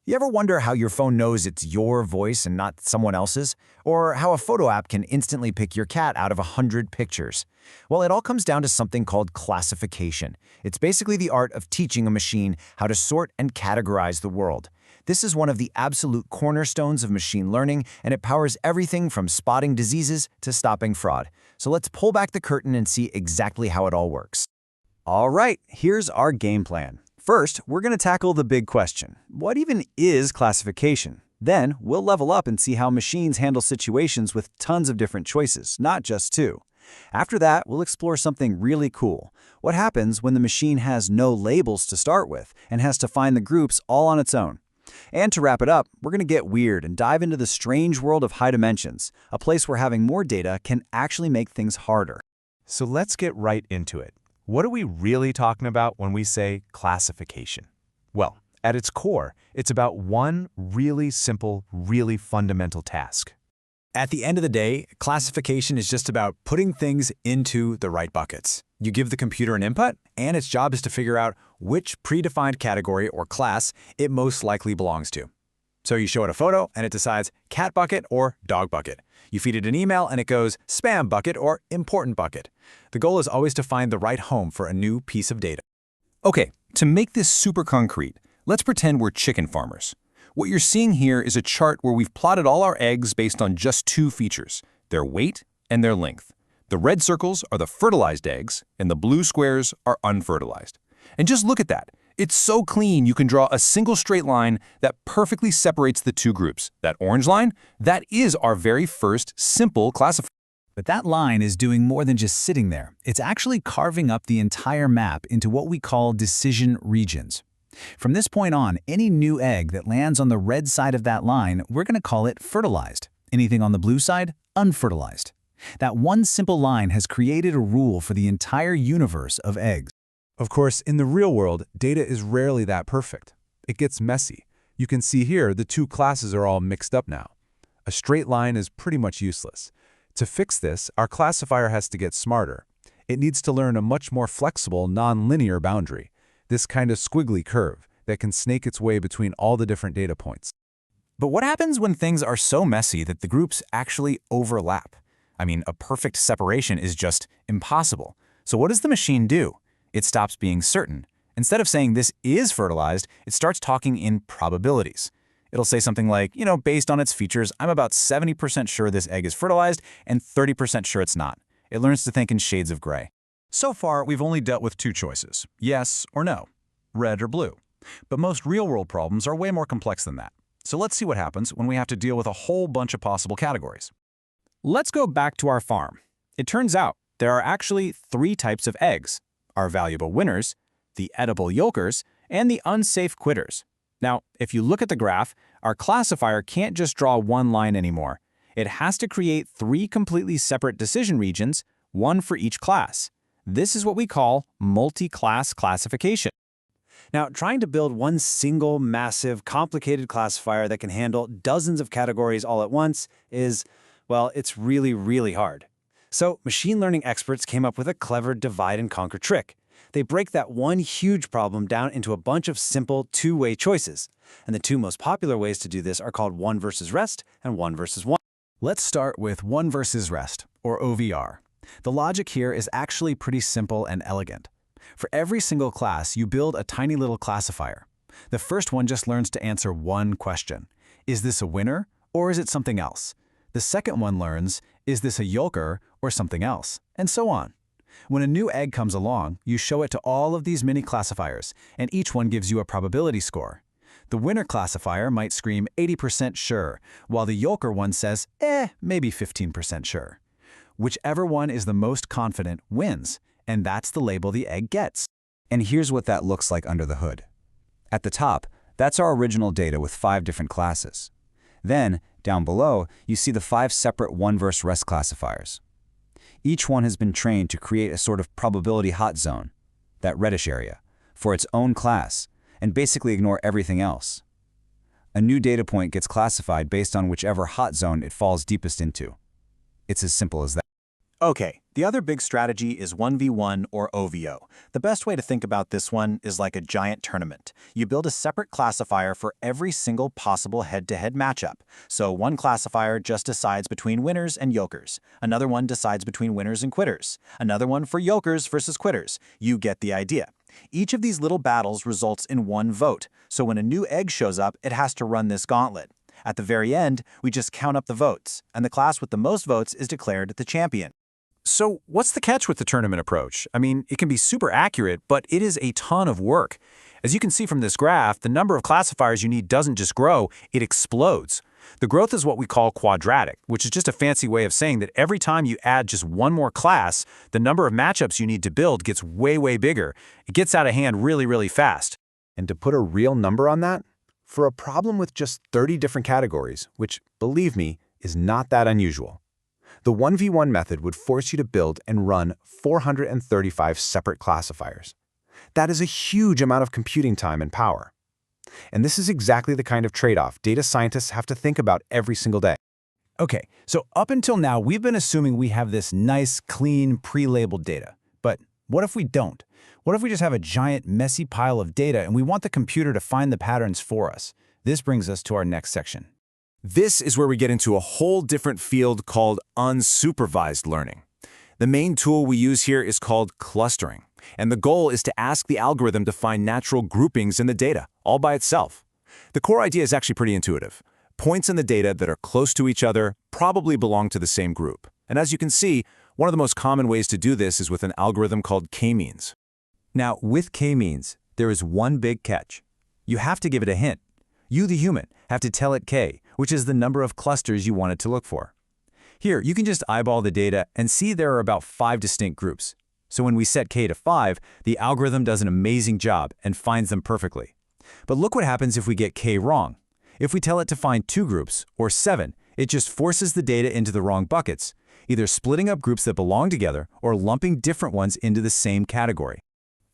You ever wonder how your phone knows it's your voice and not someone else's? Or how a photo app can instantly pick your cat out of 100 pictures? Well, it all comes down to something called classification. It's basically the art of teaching a machine how to sort and categorize the world. This is one of the absolute cornerstones of machine learning, and it powers everything from spotting diseases to stopping fraud. So let's pull back the curtain and see exactly how it all works. All right, here's our game plan. First, we're going to tackle the big question. What even is classification? Then, we'll level up and see how machines handle situations with tons of different choices, not just two. After that, we'll explore something really cool. What happens when the machine has no labels to start with and has to find the groups all on its own? And to wrap it up, we're going to get weird and dive into the strange world of high dimensions, a place where having more data can actually make things harder. So let's get right into it. What are we really talking about when we say classification? Well, at its core, it's about one really simple, really fundamental task. At the end of the day, classification is just about putting things into the right buckets. You give the computer an input, and its job is to figure out which predefined category or class it most likely belongs to. So you show it a photo, and it decides cat bucket or dog bucket. You feed it an email, and it goes spam bucket or important bucket. The goal is always to find the right home for a new piece of data. Okay, to make this super concrete, let's pretend we're chicken farmers. What you're seeing here is a chart where we've plotted all our eggs based on just two features, their weight and their length. The red circles are the fertilized eggs, and the blue squares are unfertilized. And just look at that. It's so clean you can draw a single straight line that perfectly separates the two groups. That orange line, that is our very first simple classifier. But that line is doing more than just sitting there. It's actually carving up the entire map into what we call decision regions. From this point on, any new egg that lands on the red side of that line, we're going to call it fertilized. Anything on the blue side, unfertilized. That one simple line has created a rule for the entire universe of eggs. Of course, in the real world, data is rarely that perfect. It gets messy. You can see here the two classes are all mixed up now. A straight line is pretty much useless. To fix this, our classifier has to get smarter. It needs to learn a much more flexible, non-linear boundary, this kind of squiggly curve that can snake its way between all the different data points. But what happens when things are so messy that the groups actually overlap? I mean, a perfect separation is just impossible. So what does the machine do? It stops being certain. Instead of saying this is fertilized, it starts talking in probabilities. It'll say something like, based on its features, I'm about 70% sure this egg is fertilized and 30% sure it's not. It learns to think in shades of gray. So far, we've only dealt with two choices, yes or no, red or blue. But most real-world problems are way more complex than that. So let's see what happens when we have to deal with a whole bunch of possible categories. Let's go back to our farm. It turns out there are actually three types of eggs: our valuable winners, the edible yolkers, and the unsafe quitters. Now, if you look at the graph, our classifier can't just draw one line anymore. It has to create three completely separate decision regions, one for each class. This is what we call multi-class classification. Now, trying to build one single, massive, complicated classifier that can handle dozens of categories all at once is, well, it's really, really hard. So, machine learning experts came up with a clever divide-and-conquer trick. They break that one huge problem down into a bunch of simple two-way choices. And the two most popular ways to do this are called one versus rest and one versus one. Let's start with one versus rest, or OVR. The logic here is actually pretty simple and elegant. For every single class, you build a tiny little classifier. The first one just learns to answer one question. Is this a winner, or is it something else? The second one learns, is this a yolker or something else? And so on. When a new egg comes along, you show it to all of these mini classifiers, and each one gives you a probability score. The winner classifier might scream 80% sure, while the yolker one says, maybe 15% sure. Whichever one is the most confident wins, and that's the label the egg gets. And here's what that looks like under the hood. At the top, that's our original data with 5 different classes. Then, down below, you see the 5 separate one versus rest classifiers. Each one has been trained to create a sort of probability hot zone, that reddish area, for its own class, and basically ignore everything else. A new data point gets classified based on whichever hot zone it falls deepest into. It's as simple as that. Okay, The other big strategy is 1v1 or OVO. The best way to think about this one is like a giant tournament. You build a separate classifier for every single possible head-to-head matchup. So one classifier just decides between winners and yokers. Another one decides between winners and quitters. Another one for yokers versus quitters. You get the idea. Each of these little battles results in one vote. So when a new egg shows up, it has to run this gauntlet. At the very end, we just count up the votes, and the class with the most votes is declared the champion. So what's the catch with the tournament approach? I mean, it can be super accurate, but it is a ton of work. As you can see from this graph, the number of classifiers you need doesn't just grow, it explodes. The growth is what we call quadratic, which is just a fancy way of saying that every time you add just one more class, the number of matchups you need to build gets way, way bigger. It gets out of hand really, really fast. And to put a real number on that, for a problem with just 30 different categories, which, believe me, is not that unusual, the 1v1 method would force you to build and run 435 separate classifiers. That is a huge amount of computing time and power. And this is exactly the kind of trade-off data scientists have to think about every single day. Okay, so up until now, we've been assuming we have this nice, clean, pre-labeled data. But what if we don't? What if we just have a giant, messy pile of data and we want the computer to find the patterns for us? This brings us to our next section. This is where we get into a whole different field called unsupervised learning. The main tool we use here is called clustering, and the goal is to ask the algorithm to find natural groupings in the data, all by itself. The core idea is actually pretty intuitive. Points in the data that are close to each other probably belong to the same group. And as you can see, one of the most common ways to do this is with an algorithm called k-means. Now, with k-means, there is one big catch. You have to give it a hint. You, the human, have to tell it k, which is the number of clusters you want it to look for. Here, you can just eyeball the data and see there are about 5 distinct groups. So when we set k to 5, the algorithm does an amazing job and finds them perfectly. But look what happens if we get k wrong. If we tell it to find 2 groups, or 7, it just forces the data into the wrong buckets, either splitting up groups that belong together or lumping different ones into the same category.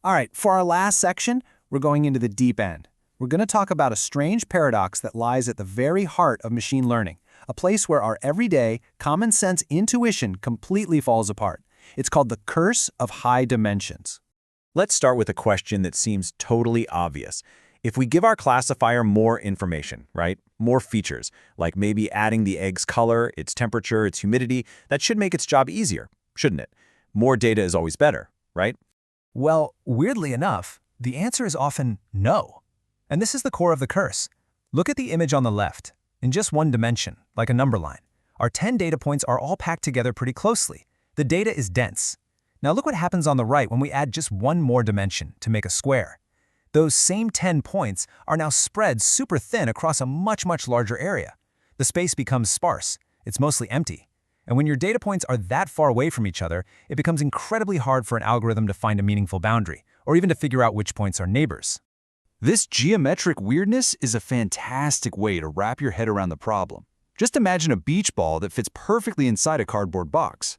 All right, for our last section, we're going into the deep end. We're going to talk about a strange paradox that lies at the very heart of machine learning, a place where our everyday, common sense intuition completely falls apart. It's called the curse of high dimensions. Let's start with a question that seems totally obvious. If we give our classifier more information, right, more features, like maybe adding the egg's color, its temperature, its humidity, that should make its job easier, shouldn't it? More data is always better, right? Well, weirdly enough, the answer is often no. And this is the core of the curse. Look at the image on the left. In just one dimension, like a number line, our 10 data points are all packed together pretty closely. The data is dense. Now look what happens on the right when we add just one more dimension to make a square. Those same 10 points are now spread super thin across a much, much larger area. The space becomes sparse. It's mostly empty. And when your data points are that far away from each other, it becomes incredibly hard for an algorithm to find a meaningful boundary, or even to figure out which points are neighbors. This geometric weirdness is a fantastic way to wrap your head around the problem. Just imagine a beach ball that fits perfectly inside a cardboard box.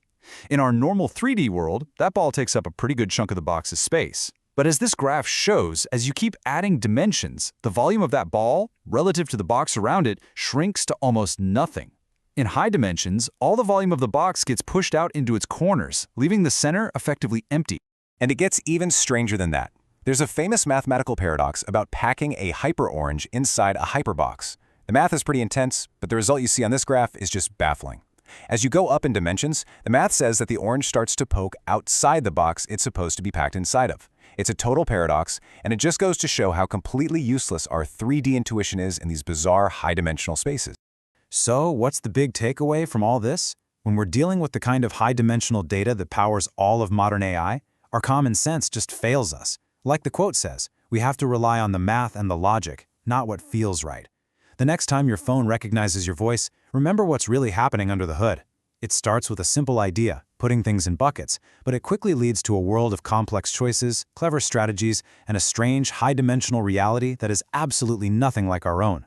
In our normal 3D world, that ball takes up a pretty good chunk of the box's space. But as this graph shows, as you keep adding dimensions, the volume of that ball, relative to the box around it, shrinks to almost nothing. In high dimensions, all the volume of the box gets pushed out into its corners, leaving the center effectively empty. And it gets even stranger than that. There's a famous mathematical paradox about packing a hyperorange inside a hyperbox. The math is pretty intense, but the result you see on this graph is just baffling. As you go up in dimensions, the math says that the orange starts to poke outside the box it's supposed to be packed inside of. It's a total paradox, and it just goes to show how completely useless our 3D intuition is in these bizarre high-dimensional spaces. So what's the big takeaway from all this? When we're dealing with the kind of high-dimensional data that powers all of modern AI, our common sense just fails us. Like the quote says, we have to rely on the math and the logic, not what feels right. The next time your phone recognizes your voice, remember what's really happening under the hood. It starts with a simple idea, putting things in buckets, but it quickly leads to a world of complex choices, clever strategies, and a strange, high-dimensional reality that is absolutely nothing like our own.